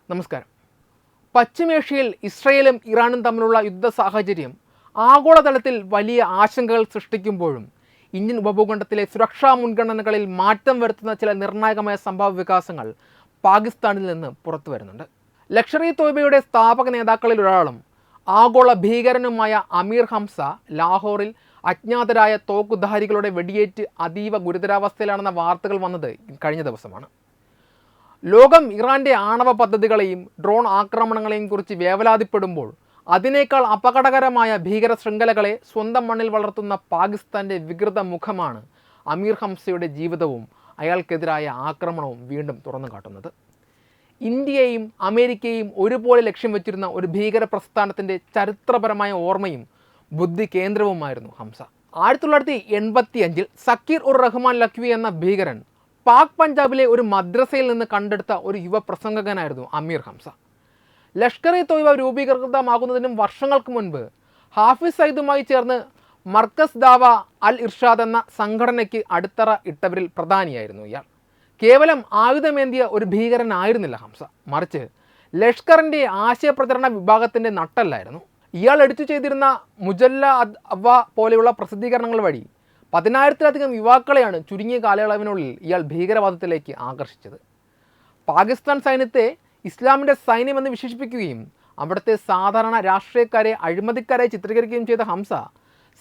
നമസ്കാരം. പശ്ചിമേഷ്യയിൽ ഇസ്രയേലും ഇറാനും തമ്മിലുള്ള യുദ്ധ സാഹചര്യം ആഗോളതലത്തിൽ വലിയ ആശങ്കകൾ സൃഷ്ടിക്കുമ്പോഴും ഇന്ത്യൻ ഉപഭൂഖണ്ഡത്തിലെ സുരക്ഷാ മുൻഗണനകളിൽ മാറ്റം വരുത്തുന്ന ചില നിർണായകമായ സംഭവ വികാസങ്ങൾ പാകിസ്ഥാനിൽ നിന്ന് പുറത്തു വരുന്നുണ്ട്. ലഷ്കർ-ഇ തോയ്ബയുടെ സ്ഥാപക നേതാക്കളിൽ ഒരാളും ആഗോള ഭീകരനുമായ അമീർ ഹംസ ലാഹോറിൽ അജ്ഞാതരായ തോക്കുധാരികളുടെ വെടിയേറ്റ് അതീവ ഗുരുതരാവസ്ഥയിലാണെന്ന വാർത്തകൾ വന്നത് കഴിഞ്ഞ ദിവസമാണ്. ലോകം ഇറാൻ്റെ ആണവ പദ്ധതികളെയും ഡ്രോൺ ആക്രമണങ്ങളെയും കുറിച്ച് വേവലാതിപ്പെടുമ്പോൾ അതിനേക്കാൾ അപകടകരമായ ഭീകര ശൃംഖലകളെ സ്വന്തം മണ്ണിൽ വളർത്തുന്ന പാകിസ്ഥാൻ്റെ വികൃത മുഖമാണ് അമീർ ഹംസയുടെ ജീവിതവും അയാൾക്കെതിരായ ആക്രമണവും വീണ്ടും തുറന്നു കാട്ടുന്നത്. ഇന്ത്യയെയും അമേരിക്കയെയും ഒരുപോലെ ലക്ഷ്യം വെച്ചിരുന്ന ഒരു ഭീകര പ്രസ്ഥാനത്തിൻ്റെ ചരിത്രപരമായ ഓർമ്മയും ബുദ്ധി കേന്ദ്രവുമായിരുന്നു ഹംസ. 1985 സക്കീർ ഉർ റഹ്മാൻ ലഖ്വി എന്ന ഭീകരൻ പാക് പഞ്ചാബിലെ ഒരു മദ്രസയിൽ നിന്ന് കണ്ടെടുത്ത ഒരു യുവ പ്രസംഗകനായിരുന്നു അമീർ ഹംസ. ലഷ്കർ-ഇ തോയ്ബ രൂപീകൃതമാകുന്നതിനും വർഷങ്ങൾക്ക് മുൻപ് ഹാഫിസ് സയ്യിദുമായി ചേർന്ന് മർക്കസ് ദാവ അൽ ഇർഷാദ് എന്ന സംഘടനയ്ക്ക് അടിത്തറ ഇട്ടവരിൽ പ്രധാനിയായിരുന്നു ഇയാൾ. കേവലം ആയുധമേന്തിയ ഒരു ഭീകരനായിരുന്നില്ല ഹംസ, മറിച്ച് ലഷ്കറിൻ്റെ ആശയപ്രചരണ വിഭാഗത്തിൻ്റെ നട്ടെല്ലായിരുന്നു. ഇയാൾ എഡിറ്റ് ചെയ്തിരുന്ന മുജല്ല അവ പോലെയുള്ള പ്രസിദ്ധീകരണങ്ങൾ വഴി 10,000-ലധികം യുവാക്കളെയാണ് ചുരുങ്ങിയ കാലയളവിനുള്ളിൽ ഇയാൾ ഭീകരവാദത്തിലേക്ക് ആകർഷിച്ചത്. പാകിസ്ഥാൻ സൈന്യത്തെ ഇസ്ലാമിൻ്റെ സൈന്യമെന്ന് വിശേഷിപ്പിക്കുകയും അവിടുത്തെ സാധാരണ രാഷ്ട്രീയക്കാരെ അഴിമതിക്കാരായി ചിത്രീകരിക്കുകയും ചെയ്ത ഹംസ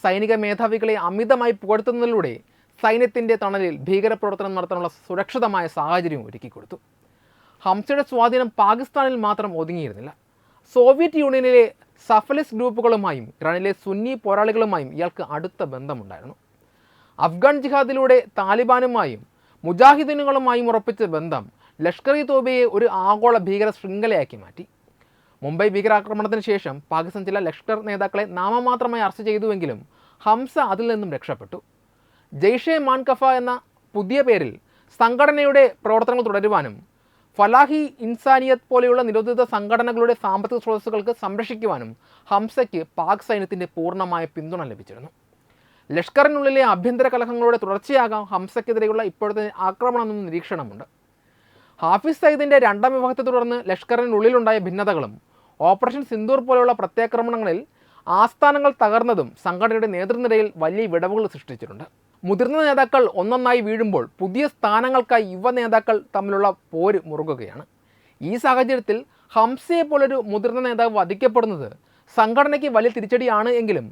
സൈനിക മേധാവികളെ അമിതമായി പുകഴ്ത്തുന്നതിലൂടെ സൈന്യത്തിൻ്റെ തണലിൽ ഭീകരപ്രവർത്തനം നടത്താനുള്ള സുരക്ഷിതമായ സാഹചര്യം ഒരുക്കിക്കൊടുത്തു. ഹംസയുടെ സ്വാധീനം പാകിസ്ഥാനിൽ മാത്രം ഒതുങ്ങിയിരുന്നില്ല. സോവിയറ്റ് യൂണിയനിലെ സഫലിസ്റ്റ് ഗ്രൂപ്പുകളുമായും ഇറാനിലെ സുന്നി പോരാളികളുമായും ഇയാൾക്ക് അടുത്ത ബന്ധമുണ്ടായിരുന്നു. അഫ്ഗാൻ ജിഹാദിലൂടെ താലിബാനുമായും മുജാഹിദീനുകളുമായും ഉറപ്പിച്ച ബന്ധം ലഷ്കർ-ഇ തോയ്ബയെ ഒരു ആഗോള ഭീകര ശൃംഖലയാക്കി മാറ്റി. മുംബൈ ഭീകരാക്രമണത്തിന് ശേഷം പാകിസ്ഥാൻ ചില ലഷ്കർ നേതാക്കളെ നാമമാത്രമായി അറസ്റ്റ് ചെയ്തുവെങ്കിലും ഹംസ അതിൽ നിന്നും രക്ഷപ്പെട്ടു. ജെയ്ഷെ മാൻകഫ എന്ന പുതിയ പേരിൽ സംഘടനയുടെ പ്രവർത്തനങ്ങൾ തുടരുവാനും ഫലാഹി ഇൻസാനിയത്ത് പോലെയുള്ള നിരോധിത സംഘടനകളുടെ സാമ്പത്തിക സ്രോതസ്സുകൾക്ക് സംരക്ഷിക്കുവാനും ഹംസയ്ക്ക് പാക് സൈന്യത്തിൻ്റെ പൂർണ്ണമായ പിന്തുണ ലഭിച്ചിരുന്നു. ലഷ്കറിനുള്ളിലെ ആഭ്യന്തര കലഹങ്ങളുടെ തുടർച്ചയാകാം ഹംസയ്ക്കെതിരെയുള്ള ഇപ്പോഴത്തെ ആക്രമണമെന്ന നിരീക്ഷണമുണ്ട്. ഹാഫിസ് സയ്യിദിൻ്റെ രണ്ടാം വിവാഹത്തെ തുടർന്ന് ലഷ്കറിനുള്ളിലുണ്ടായ ഭിന്നതകളും ഓപ്പറേഷൻ സിന്ദൂർ പോലെയുള്ള പ്രത്യാക്രമണങ്ങളിൽ ആസ്ഥാനങ്ങൾ തകർന്നതും സംഘടനയുടെ നേതൃനിരയിൽ വലിയ വിടവുകൾ സൃഷ്ടിച്ചിട്ടുണ്ട്. മുതിർന്ന നേതാക്കൾ ഒന്നൊന്നായി വീഴുമ്പോൾ പുതിയ സ്ഥാനങ്ങൾക്കായി യുവ നേതാക്കൾ തമ്മിലുള്ള പോര് മുറുകുകയാണ്. ഈ സാഹചര്യത്തിൽ ഹംസയെ പോലൊരു മുതിർന്ന നേതാവ് വധിക്കപ്പെടുന്നത് സംഘടനയ്ക്ക് വലിയ തിരിച്ചടിയാണ് എങ്കിലും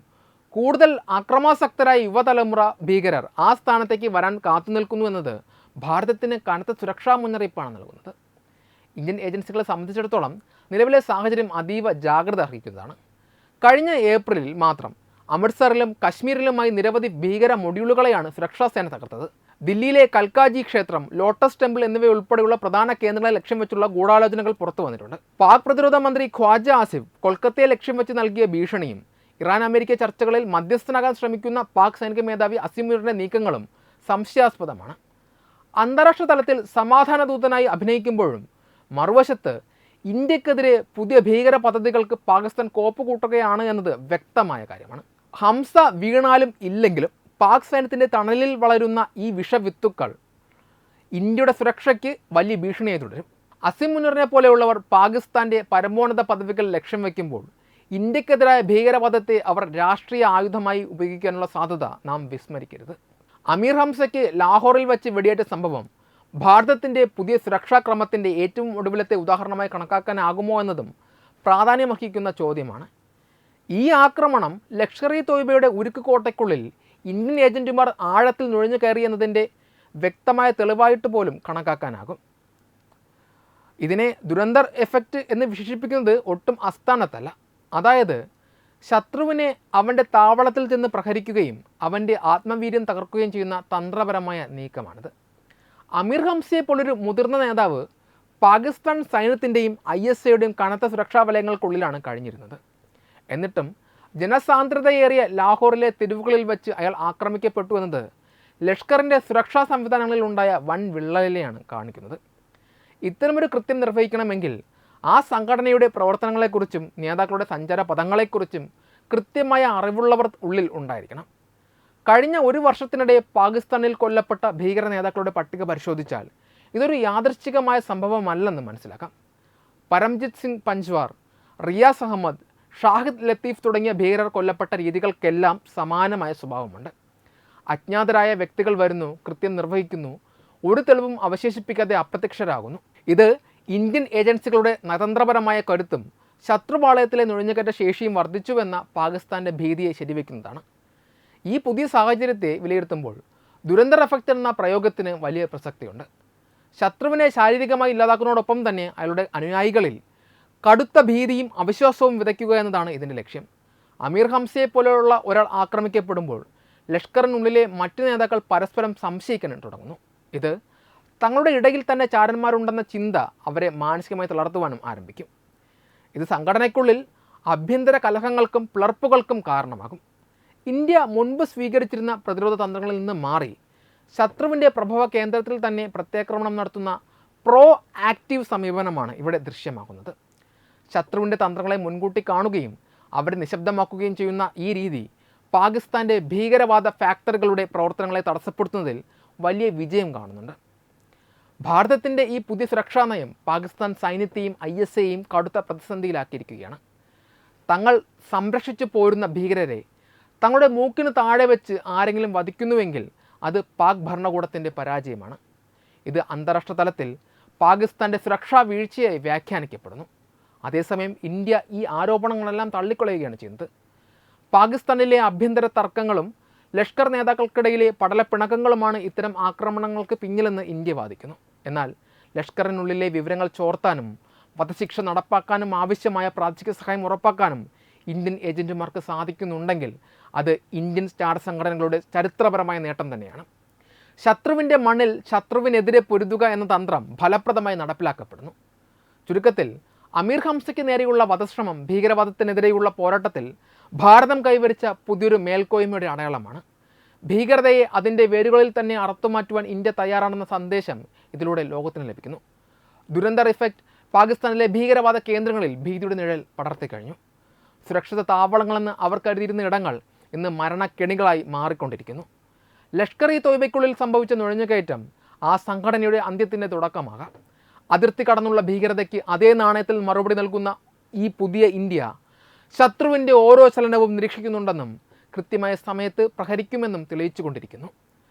കൂടുതൽ അക്രമാസക്തരായ യുവതലമുറ ഭീകരർ ആ സ്ഥാനത്തേക്ക് വരാൻ കാത്തുനിൽക്കുന്നു എന്നത് ഭാരതത്തിന് കനത്ത സുരക്ഷാ മുന്നറിയിപ്പാണ് നൽകുന്നത്. ഇന്ത്യൻ ഏജൻസികളെ സംബന്ധിച്ചിടത്തോളം നിലവിലെ സാഹചര്യം അതീവ ജാഗ്രത അർഹിക്കുന്നതാണ്. കഴിഞ്ഞ ഏപ്രിലിൽ മാത്രം അമൃത്സറിലും കശ്മീരിലുമായി നിരവധി ഭീകര മൊഡ്യൂളുകളെയാണ് സുരക്ഷാ സേന തകർത്തത്. ദില്ലിയിലെ കൽക്കാജി ക്ഷേത്രം, ലോട്ടസ് ടെമ്പിൾ എന്നിവയുൾപ്പെടെയുള്ള പ്രധാന കേന്ദ്രങ്ങളെ ലക്ഷ്യം വെച്ചുള്ള ഗൂഢാലോചനകൾ പുറത്തു വന്നിട്ടുണ്ട്. പാക് പ്രതിരോധ മന്ത്രി ഖ്വാജ ആസിഫ് കൊൽക്കത്തയെ ലക്ഷ്യം വെച്ച് നൽകിയ ഭീഷണിയും ഇറാൻ അമേരിക്ക ചർച്ചകളിൽ മധ്യസ്ഥനാകാൻ ശ്രമിക്കുന്ന പാക് സൈനിക മേധാവി അസിം മുനീറിൻ്റെ നീക്കങ്ങളും സംശയാസ്പദമാണ്. അന്താരാഷ്ട്ര തലത്തിൽ സമാധാന ദൂതനായി അഭിനയിക്കുമ്പോഴും മറുവശത്ത് ഇന്ത്യക്കെതിരെ പുതിയ ഭീകര പദ്ധതികൾക്ക് പാകിസ്ഥാൻ കോപ്പുകൂട്ടുകയാണ് എന്നത് വ്യക്തമായ കാര്യമാണ്. ഹംസ വീണാലും ഇല്ലെങ്കിലും പാക് സൈന്യത്തിൻ്റെ തണലിൽ വളരുന്ന ഈ വിഷവിത്തുക്കൾ ഇന്ത്യയുടെ സുരക്ഷയ്ക്ക് വലിയ ഭീഷണിയായി തുടരും. അസിം മുനീറിനെ പോലെയുള്ളവർ പാകിസ്ഥാൻ്റെ പരമോന്നത പദവികൾ ലക്ഷ്യം വയ്ക്കുമ്പോൾ ഇന്ത്യക്കെതിരായ ഭീകരവാദത്തെ അവർ രാഷ്ട്രീയ ആയുധമായി ഉപയോഗിക്കാനുള്ള സാധ്യത നാം വിസ്മരിക്കരുത്. അമീർ ഹംസയ്ക്ക് ലാഹോറിൽ വെച്ച് വെടിയേറ്റ സംഭവം ഭാരതത്തിൻ്റെ പുതിയ സുരക്ഷാ ക്രമത്തിൻ്റെ ഏറ്റവും ഒടുവിലത്തെ ഉദാഹരണമായി കണക്കാക്കാനാകുമോ എന്നതും പ്രാധാന്യമർഹിക്കുന്ന ചോദ്യമാണ്. ഈ ആക്രമണം ലഷ്കർ-ഇ തോയ്ബയുടെ ഉരുക്കുകോട്ടയ്ക്കുള്ളിൽ ഇന്ത്യൻ ഏജന്റുമാർ ആഴത്തിൽ നുഴഞ്ഞു കയറിയെന്നതിൻ്റെ വ്യക്തമായ തെളിവായിട്ട് പോലും കണക്കാക്കാനാകും. ഇതിനെ ദുരന്തർ എഫക്റ്റ് എന്ന് വിശേഷിപ്പിക്കുന്നത് ഒട്ടും അസ്ഥാനത്തല്ല. അതായത് ശത്രുവിനെ അവൻ്റെ താവളത്തിൽ ചെന്ന് പ്രഹരിക്കുകയും അവൻ്റെ ആത്മവീര്യം തകർക്കുകയും ചെയ്യുന്ന തന്ത്രപരമായ നീക്കമാണിത്. അമീർ ഹംസയെ പോലൊരു മുതിർന്ന നേതാവ് പാകിസ്ഥാൻ സൈന്യത്തിൻ്റെയും ISAയുടെയും കനത്ത സുരക്ഷാ വലയങ്ങൾക്കുള്ളിലാണ് കഴിഞ്ഞിരുന്നത്. എന്നിട്ടും ജനസാന്ദ്രതയേറിയ ലാഹോറിലെ തെരുവുകളിൽ വെച്ച് അയാൾ ആക്രമിക്കപ്പെട്ടു എന്നത് ലഷ്കറിൻ്റെ സുരക്ഷാ സംവിധാനങ്ങളിൽ ഉണ്ടായ വൻ വിള്ളലിനെയാണ് കാണിക്കുന്നത്. ഇത്തരമൊരു കൃത്യം നിർവഹിക്കണമെങ്കിൽ ആ സംഘടനയുടെ പ്രവർത്തനങ്ങളെക്കുറിച്ചും നേതാക്കളുടെ സഞ്ചാര പദങ്ങളെക്കുറിച്ചും കൃത്യമായ അറിവുള്ളവർ ഉള്ളിൽ ഉണ്ടായിരിക്കണം. കഴിഞ്ഞ ഒരു വർഷത്തിനിടെ പാകിസ്ഥാനിൽ കൊല്ലപ്പെട്ട ഭീകര നേതാക്കളുടെ പട്ടിക പരിശോധിച്ചാൽ ഇതൊരു യാദൃശ്ചികമായ സംഭവമല്ലെന്ന് മനസ്സിലാക്കാം. പരംജിത് സിംഗ് പഞ്ച്വാർ, റിയാസ് അഹമ്മദ്, ഷാഹിദ് ലത്തീഫ് തുടങ്ങിയ ഭീകരർ കൊല്ലപ്പെട്ട രീതികൾക്കെല്ലാം സമാനമായ സ്വഭാവമുണ്ട്. അജ്ഞാതരായ വ്യക്തികൾ വരുന്നു, കൃത്യം നിർവഹിക്കുന്നു, ഒരു തെളിവും അവശേഷിപ്പിക്കാതെ അപ്രത്യക്ഷരാകുന്നു. ഇത് ഇന്ത്യൻ ഏജൻസികളുടെ നയതന്ത്രപരമായ കരുത്തും ശത്രുപാളയത്തിലെ നുഴഞ്ഞുകയറ്റ ശേഷിയും വർദ്ധിച്ചുവെന്ന പാകിസ്ഥാൻ്റെ ഭീതിയെ ശരിവെക്കുന്നതാണ്. ഈ പുതിയ സാഹചര്യത്തെ വിലയിരുത്തുമ്പോൾ ദുരന്തർ എഫക്റ്റ് എന്ന പ്രയോഗത്തിന് വലിയ പ്രസക്തിയുണ്ട്. ശത്രുവിനെ ശാരീരികമായി ഇല്ലാതാക്കുന്നതോടൊപ്പം തന്നെ അയാളുടെ അനുയായികളിൽ കടുത്ത ഭീതിയും അവിശ്വാസവും വിതയ്ക്കുക എന്നതാണ് ഇതിൻ്റെ ലക്ഷ്യം. അമീർ ഹംസയെ പോലെയുള്ള ഒരാൾ ആക്രമിക്കപ്പെടുമ്പോൾ ലഷ്കറിനുള്ളിലെ മറ്റു നേതാക്കൾ പരസ്പരം സംശയിക്കാൻ തുടങ്ങുന്നു. ഇത് തങ്ങളുടെ ഇടയിൽ തന്നെ ചാരന്മാരുണ്ടെന്ന ചിന്ത അവരെ മാനസികമായി തളർത്തുവാനും ആരംഭിക്കും. ഇത് സംഘടനയ്ക്കുള്ളിൽ ആഭ്യന്തര കലഹങ്ങൾക്കും പിളർപ്പുകൾക്കും കാരണമാകും. ഇന്ത്യ മുൻപ് സ്വീകരിച്ചിരുന്ന പ്രതിരോധ തന്ത്രങ്ങളിൽ നിന്ന് മാറി ശത്രുവിൻ്റെ പ്രഭവ കേന്ദ്രത്തിൽ തന്നെ പ്രത്യാക്രമണം നടത്തുന്ന പ്രോ ആക്റ്റീവ് സമീപനമാണ് ഇവിടെ ദൃശ്യമാകുന്നത്. ശത്രുവിൻ്റെ തന്ത്രങ്ങളെ മുൻകൂട്ടി കാണുകയും അവരെ നിശബ്ദമാക്കുകയും ചെയ്യുന്ന ഈ രീതി പാകിസ്ഥാൻ്റെ ഭീകരവാദ ഫാക്ടറികളുടെ പ്രവർത്തനങ്ങളെ തടസ്സപ്പെടുത്തുന്നതിൽ വലിയ വിജയം കാണുന്നുണ്ട്. ഭാരതത്തിൻ്റെ ഈ പുതിയ സുരക്ഷാ നയം പാകിസ്ഥാൻ സൈന്യത്തെയും ISAയെയും കടുത്ത പ്രതിസന്ധിയിലാക്കിയിരിക്കുകയാണ്. തങ്ങൾ സംരക്ഷിച്ചു പോരുന്ന ഭീകരരെ തങ്ങളുടെ മൂക്കിന് താഴെ വെച്ച് ആരെങ്കിലും വധിക്കുന്നുവെങ്കിൽ അത് പാക് ഭരണകൂടത്തിൻ്റെ പരാജയമാണ്. ഇത് അന്താരാഷ്ട്ര തലത്തിൽ പാകിസ്ഥാൻ്റെ സുരക്ഷാ വീഴ്ചയായി വ്യാഖ്യാനിക്കപ്പെടുന്നു. അതേസമയം ഇന്ത്യ ഈ ആരോപണങ്ങളെല്ലാം തള്ളിക്കളയുകയാണ് ചെയ്യുന്നത്. പാകിസ്ഥാനിലെ ആഭ്യന്തര തർക്കങ്ങളും ലഷ്കർ നേതാക്കൾക്കിടയിലെ പടലപ്പിണക്കങ്ങളുമാണ് ഇത്തരം ആക്രമണങ്ങൾക്ക് പിന്നിലെന്ന് ഇന്ത്യ വാദിക്കുന്നു. എന്നാൽ ലഷ്കറിനുള്ളിലെ വിവരങ്ങൾ ചോർത്താനും വധശിക്ഷ നടപ്പാക്കാനും ആവശ്യമായ പ്രാദേശിക സഹായം ഉറപ്പാക്കാനും ഇന്ത്യൻ ഏജന്റുമാർക്ക് സാധിക്കുന്നുണ്ടെങ്കിൽ അത് ഇന്ത്യൻ സ്റ്റാർ സംഘടനകളുടെ ചരിത്രപരമായ നേട്ടം തന്നെയാണ്. ശത്രുവിൻ്റെ മണ്ണിൽ ശത്രുവിനെതിരെ പൊരുതുക എന്ന തന്ത്രം ഫലപ്രദമായി നടപ്പിലാക്കപ്പെടുന്നു. ചുരുക്കത്തിൽ അമീർ ഹംസയ്ക്ക് നേരെയുള്ള വധശ്രമം ഭീകരവാദത്തിനെതിരെയുള്ള പോരാട്ടത്തിൽ ഭാരതം കൈവരിച്ച പുതിയൊരു മേൽക്കോയ്മയുടെ അടയാളമാണ്. ഭീകരതയെ അതിൻ്റെ വേരുകളിൽ തന്നെ അറുത്തുമാറ്റുവാൻ ഇന്ത്യ തയ്യാറാണെന്ന സന്ദേശം ഇതിലൂടെ ലോകത്തിന് ലഭിക്കുന്നു. ദുരന്തർ ഇഫക്റ്റ് പാകിസ്ഥാനിലെ ഭീകരവാദ കേന്ദ്രങ്ങളിൽ ഭീതിയുടെ നിഴൽ പടർത്തി കഴിഞ്ഞു. സുരക്ഷിത താവളങ്ങളെന്ന് അവർ കരുതിയിരുന്ന ഇടങ്ങൾ ഇന്ന് മരണക്കെണികളായി മാറിക്കൊണ്ടിരിക്കുന്നു. ലഷ്കർ ഇ തോയ്ബയ്ക്കുള്ളിൽ സംഭവിച്ച നുഴഞ്ഞുകയറ്റം ആ സംഘടനയുടെ അന്ത്യത്തിൻ്റെ തുടക്കമാകാം. അതിർത്തി കടന്നുള്ള ഭീകരതയ്ക്ക് അതേ നാണയത്തിൽ മറുപടി നൽകുന്ന ഈ പുതിയ ഇന്ത്യ ശത്രുവിൻ്റെ ഓരോ ചലനവും നിരീക്ഷിക്കുന്നുണ്ടെന്നും കൃത്യമായ സമയത്ത് പ്രഹരിക്കുമെന്നും തെളിയിച്ചുകൊണ്ടിരിക്കുന്നു.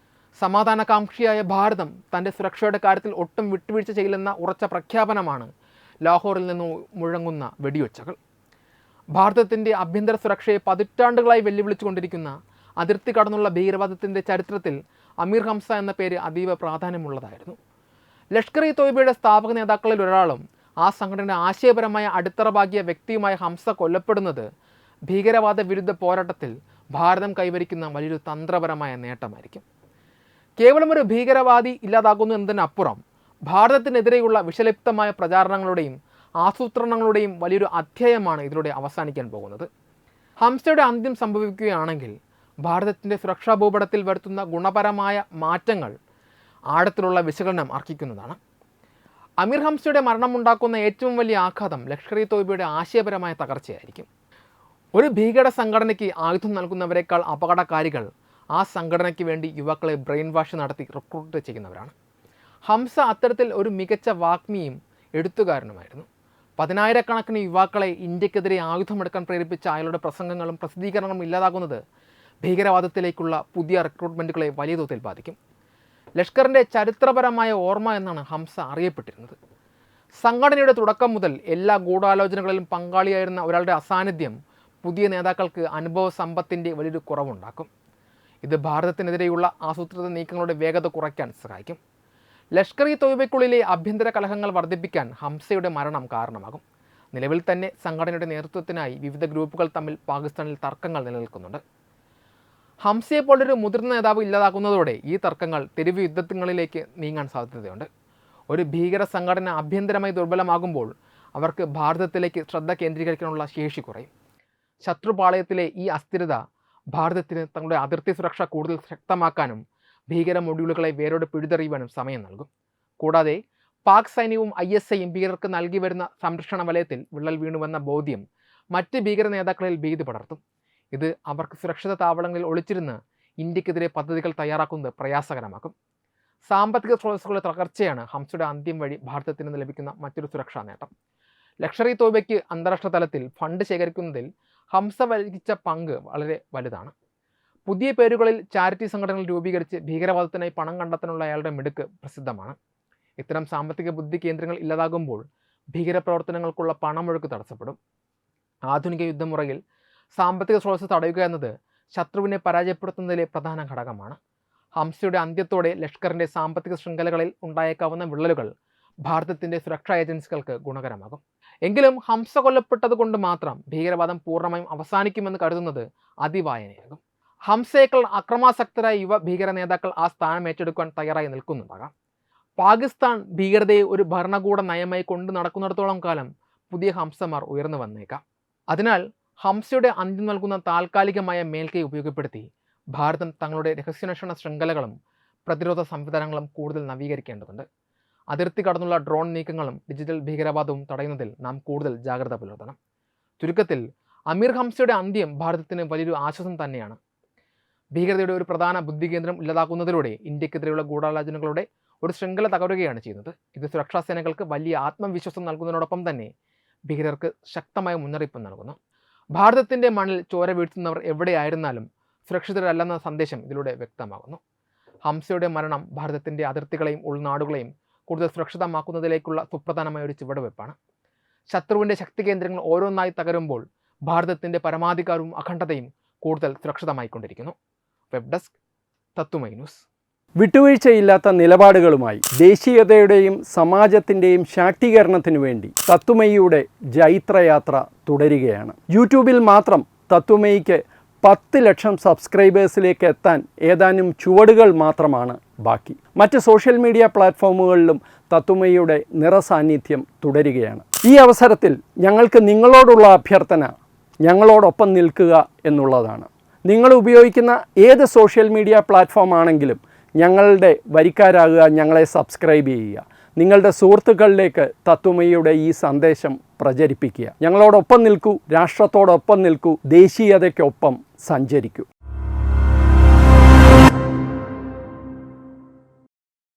സമാധാനകാംക്ഷിയായ ഭാരതം തൻ്റെ സുരക്ഷയുടെ കാര്യത്തിൽ ഒട്ടും വിട്ടുവീഴ്ച ചെയ്യില്ലെന്ന ഉറച്ച പ്രഖ്യാപനമാണ് ലാഹോറിൽ നിന്ന് മുഴങ്ങുന്ന വെടിയൊച്ചകൾ. ഭാരതത്തിൻ്റെ ആഭ്യന്തര സുരക്ഷയെ പതിറ്റാണ്ടുകളായി വെല്ലുവിളിച്ചുകൊണ്ടിരിക്കുന്ന അതിർത്തി കടന്നുള്ള ഭീകരവാദത്തിൻ്റെ ചരിത്രത്തിൽ അമീർ ഹംസ എന്ന പേര് അതീവ പ്രാധാന്യമുള്ളതായിരുന്നു. ലഷ്കർ ഇ തോയ്ബയുടെ സ്ഥാപക നേതാക്കളിൽ ഒരാളും ആ സംഘടനയുടെ ആശയപരമായ അടിത്തറ വ്യക്തിയുമായ ഹംസ കൊല്ലപ്പെടുന്നത് ഭീകരവാദ വിരുദ്ധ പോരാട്ടത്തിൽ ഭാരതം കൈവരിക്കുന്ന വലിയൊരു തന്ത്രപരമായ നേട്ടമായിരിക്കും. കേവലം ഒരു ഭീകരവാദി ഇല്ലാതാകുന്നു എന്നതിനപ്പുറം ഭാരതത്തിനെതിരെയുള്ള വിഷലിപ്തമായ പ്രചാരണങ്ങളുടെയും ആസൂത്രണങ്ങളുടെയും വലിയൊരു അധ്യായമാണ് ഇതിലൂടെ അവസാനിക്കാൻ പോകുന്നത്. ഹംസയുടെ അന്ത്യം സംഭവിക്കുകയാണെങ്കിൽ ഭാരതത്തിൻ്റെ സുരക്ഷാ ഭൂപടത്തിൽ വരുത്തുന്ന ഗുണപരമായ മാറ്റങ്ങൾ ആഴത്തിലുള്ള വിശകലനം അർഹിക്കുന്നതാണ്. അമീർ ഹംസയുടെ മരണമുണ്ടാക്കുന്ന ഏറ്റവും വലിയ ആഘാതം ലഷ്കർ ഇ തോയ്ബയുടെ ആശയപരമായ തകർച്ചയായിരിക്കും. ഒരു ഭീകര സംഘടനയ്ക്ക് ആയുധം നൽകുന്നവരെക്കാൾ അപകടകാരികൾ ആ സംഘടനയ്ക്ക് വേണ്ടി യുവാക്കളെ ബ്രെയിൻ വാഷ് നടത്തി റിക്രൂട്ട് ചെയ്യുന്നവരാണ്. ഹംസ അത്തരത്തിൽ ഒരു മികച്ച വാഗ്മിയും എഴുത്തുകാരനുമായിരുന്നു. 10,000-കണക്കിന് യുവാക്കളെ ഇന്ത്യക്കെതിരെ ആയുധമെടുക്കാൻ പ്രേരിപ്പിച്ച അയാളുടെ പ്രസംഗങ്ങളും പ്രസിദ്ധീകരണങ്ങളും ഇല്ലാതാകുന്നത് ഭീകരവാദത്തിലേക്കുള്ള പുതിയ റിക്രൂട്ട്മെൻറ്റുകളെ വലിയ തോതിൽ ബാധിക്കും. ലഷ്കറിൻ്റെ ചരിത്രപരമായ ഓർമ്മ എന്നാണ് ഹംസ അറിയപ്പെട്ടിരുന്നത്. സംഘടനയുടെ തുടക്കം മുതൽ എല്ലാ ഗൂഢാലോചനകളിലും പങ്കാളിയായിരുന്ന ഒരാളുടെ അസാന്നിധ്യം പുതിയ നേതാക്കൾക്ക് അനുഭവ സമ്പത്തിൻ്റെ വലിയൊരു കുറവുണ്ടാക്കും. ഇത് ഭാരതത്തിനെതിരെയുള്ള ആസൂത്രിത നീക്കങ്ങളുടെ വേഗത കുറയ്ക്കാൻ സഹായിക്കും. ലഷ്കർ ഇ തോയ്ബയ്ക്കുള്ളിലെ ആഭ്യന്തര കലഹങ്ങൾ വർദ്ധിപ്പിക്കാൻ ഹംസയുടെ മരണം കാരണമാകും. നിലവിൽ തന്നെ സംഘടനയുടെ നേതൃത്വത്തിനായി വിവിധ ഗ്രൂപ്പുകൾ തമ്മിൽ പാകിസ്ഥാനിൽ തർക്കങ്ങൾ നിലനിൽക്കുന്നുണ്ട്. ഹംസയെ പോലൊരു മുതിർന്ന നേതാവ് ഇല്ലാതാക്കുന്നതോടെ ഈ തർക്കങ്ങൾ തെരുവ് യുദ്ധങ്ങളിലേക്ക് നീങ്ങാൻ സാധ്യതയുണ്ട്. ഒരു ഭീകര സംഘടന ആഭ്യന്തരമായി ദുർബലമാകുമ്പോൾ അവർക്ക് ഭാരതത്തിലേക്ക് ശ്രദ്ധ കേന്ദ്രീകരിക്കാനുള്ള ശേഷി കുറയും. ശത്രുപാളയത്തിലെ ഈ അസ്ഥിരത ഭാരതത്തിന് തങ്ങളുടെ അതിർത്തി സുരക്ഷ കൂടുതൽ ശക്തമാക്കാനും ഭീകര മൊഡ്യൂളുകളെ വേരോടെ പിഴുതെറിയുവാനും സമയം നൽകും. കൂടാതെ പാക് സൈന്യവും ISAയും ഭീകരർക്ക് നൽകി വരുന്ന സംരക്ഷണ വലയത്തിൽ വിള്ളൽ വീണുവെന്ന ബോധ്യം മറ്റ് ഭീകര നേതാക്കളിൽ ഭീതി പടർത്തും. ഇത് അവർക്ക് സുരക്ഷിത താവളങ്ങളിൽ ഒളിച്ചിരുന്ന് ഇന്ത്യക്കെതിരെ പദ്ധതികൾ തയ്യാറാക്കുന്നത് പ്രയാസകരമാക്കും. സാമ്പത്തിക സ്രോതസ്സുകളുടെ തകർച്ചയാണ് ഹംസയുടെ അന്ത്യം വഴി ഭാരതത്തിന് ലഭിക്കുന്ന മറ്റൊരു സുരക്ഷാ നേട്ടം. ലഷ്കർ ഇ തോയ്ബയ്ക്ക് അന്താരാഷ്ട്ര തലത്തിൽ ഫണ്ട് ശേഖരിക്കുന്നതിൽ ഹംസ വഹിച്ച പങ്ക് വളരെ വലുതാണ്. പുതിയ പേരുകളിൽ ചാരിറ്റി സംഘടനകൾ രൂപീകരിച്ച് ഭീകരവാദത്തിനായി പണം കണ്ടെത്താനുള്ള അയാളുടെ മിടുക്ക് പ്രസിദ്ധമാണ്. ഇത്തരം സാമ്പത്തിക ബുദ്ധി കേന്ദ്രങ്ങൾ ഇല്ലാതാകുമ്പോൾ ഭീകരപ്രവർത്തനങ്ങൾക്കുള്ള പണമൊഴുക്ക് തടസ്സപ്പെടും. ആധുനിക യുദ്ധമുറയിൽ സാമ്പത്തിക സ്രോതസ് തടയുക എന്നത് ശത്രുവിനെ പരാജയപ്പെടുത്തുന്നതിലെ പ്രധാന ഘടകമാണ്. ഹംസയുടെ അന്ത്യത്തോടെ ലഷ്കറിൻ്റെ സാമ്പത്തിക ശൃംഖലകളിൽ ഉണ്ടായേക്കാവുന്ന വിള്ളലുകൾ ഭാരതത്തിൻ്റെ സുരക്ഷാ ഏജൻസികൾക്ക് ഗുണകരമാകും. എങ്കിലും ഹംസ കൊല്ലപ്പെട്ടതുകൊണ്ട് മാത്രം ഭീകരവാദം പൂർണ്ണമായും അവസാനിക്കുമെന്ന് കരുതുന്നത് അതിവായനയാകും. ഹംസയേക്കാൾ അക്രമാസക്തരായ യുവ ഭീകര നേതാക്കൾ ആ സ്ഥാനം ഏറ്റെടുക്കാൻ തയ്യാറായി നിൽക്കുന്നുണ്ടാകാം. പാകിസ്ഥാൻ ഭീകരതയെ ഒരു ഭരണകൂട നയമായി കൊണ്ടു നടക്കുന്നിടത്തോളം കാലം പുതിയ ഹംസമാർ ഉയർന്നു വന്നേക്കാം. അതിനാൽ ഹംസയുടെ അന്ത്യം നൽകുന്ന താൽക്കാലികമായ മേൽക്കൈ ഉപയോഗപ്പെടുത്തി ഭാരതം തങ്ങളുടെ രഹസ്യാന്വേഷണ ശൃംഖലകളും പ്രതിരോധ സംവിധാനങ്ങളും കൂടുതൽ നവീകരിക്കേണ്ടതുണ്ട്. അതിർത്തി കടന്നുള്ള ഡ്രോൺ നീക്കങ്ങളും ഡിജിറ്റൽ ഭീകരവാദവും തടയുന്നതിൽ നാം കൂടുതൽ ജാഗ്രത പുലർത്തണം. ചുരുക്കത്തിൽ അമീർ ഹംസയുടെ അന്ത്യം ഭാരതത്തിന് വലിയൊരു ആശ്വാസം തന്നെയാണ്. ഭീകരതയുടെ ഒരു പ്രധാന ബുദ്ധികേന്ദ്രം ഇല്ലാതാക്കുന്നതിലൂടെ ഇന്ത്യക്കെതിരെയുള്ള ഗൂഢാലോചനകളുടെ ഒരു ശൃംഖല തകരുകയാണ് ചെയ്യുന്നത്. ഇത് സുരക്ഷാ സേനകൾക്ക് വലിയ ആത്മവിശ്വാസം നൽകുന്നതിനോടൊപ്പം തന്നെ ഭീകരർക്ക് ശക്തമായ മുന്നറിയിപ്പ് നൽകുന്നു. ഭാരതത്തിൻ്റെ മണ്ണിൽ ചോര വീഴ്ത്തുന്നവർ എവിടെയായിരുന്നാലും സുരക്ഷിതരല്ലെന്ന സന്ദേശം ഇതിലൂടെ വ്യക്തമാകുന്നു. ഹംസയുടെ മരണം ഭാരതത്തിൻ്റെ അതിർത്തികളെയും ഉൾനാടുകളെയും കൂടുതൽ സുരക്ഷിതമാക്കുന്നതിലേക്കുള്ള സുപ്രധാനമായ ഒരു ചുവടുവയ്പ്പാണ്. ശത്രുവിൻ്റെ ശക്തി കേന്ദ്രങ്ങൾ ഓരോന്നായി തകരുമ്പോൾ ഭാരതത്തിൻ്റെ പരമാധികാരവും അഖണ്ഡതയും കൂടുതൽ സുരക്ഷിതമായിക്കൊണ്ടിരിക്കുന്നു. വെബ് ഡെസ്ക് തത്വമൈ ന്യൂസ്. വിട്ടുവീഴ്ചയില്ലാത്ത നിലപാടുകളുമായി ദേശീയതയുടെയും സമാജത്തിൻ്റെയും ശാക്തീകരണത്തിനു വേണ്ടി തത്വമയിയുടെ ജൈത്രയാത്ര തുടരുകയാണ്. യൂട്യൂബിൽ മാത്രം തത്വമയിക്ക് 10 ലക്ഷം സബ്സ്ക്രൈബേഴ്സിലേക്ക് എത്താൻ ഏതാനും ചുവടുകൾ മാത്രമാണ് ബാക്കി. മറ്റ് സോഷ്യൽ മീഡിയ പ്ലാറ്റ്ഫോമുകളിലും തത്വമയിയുടെ നിറസാന്നിധ്യം തുടരുകയാണ്. ഈ അവസരത്തിൽ ഞങ്ങൾക്ക് നിങ്ങളോടുള്ള അഭ്യർത്ഥന ഞങ്ങളോടൊപ്പം നിൽക്കുക എന്നുള്ളതാണ്. നിങ്ങൾ ഉപയോഗിക്കുന്ന ഏത് സോഷ്യൽ മീഡിയ പ്ലാറ്റ്ഫോം ആണെങ്കിലും ഞങ്ങളുടെ വരിക്കാരാകുക, ഞങ്ങളെ സബ്സ്ക്രൈബ് ചെയ്യുക, നിങ്ങളുടെ സുഹൃത്തുക്കളിലേക്ക് തത്വമയിയുടെ ഈ സന്ദേശം പ്രചരിപ്പിക്കുക. ഞങ്ങളോടൊപ്പം നിൽക്കൂ, രാഷ്ട്രത്തോടൊപ്പം നിൽക്കൂ, ദേശീയതയ്ക്കൊപ്പം സഞ്ചരിക്കൂ.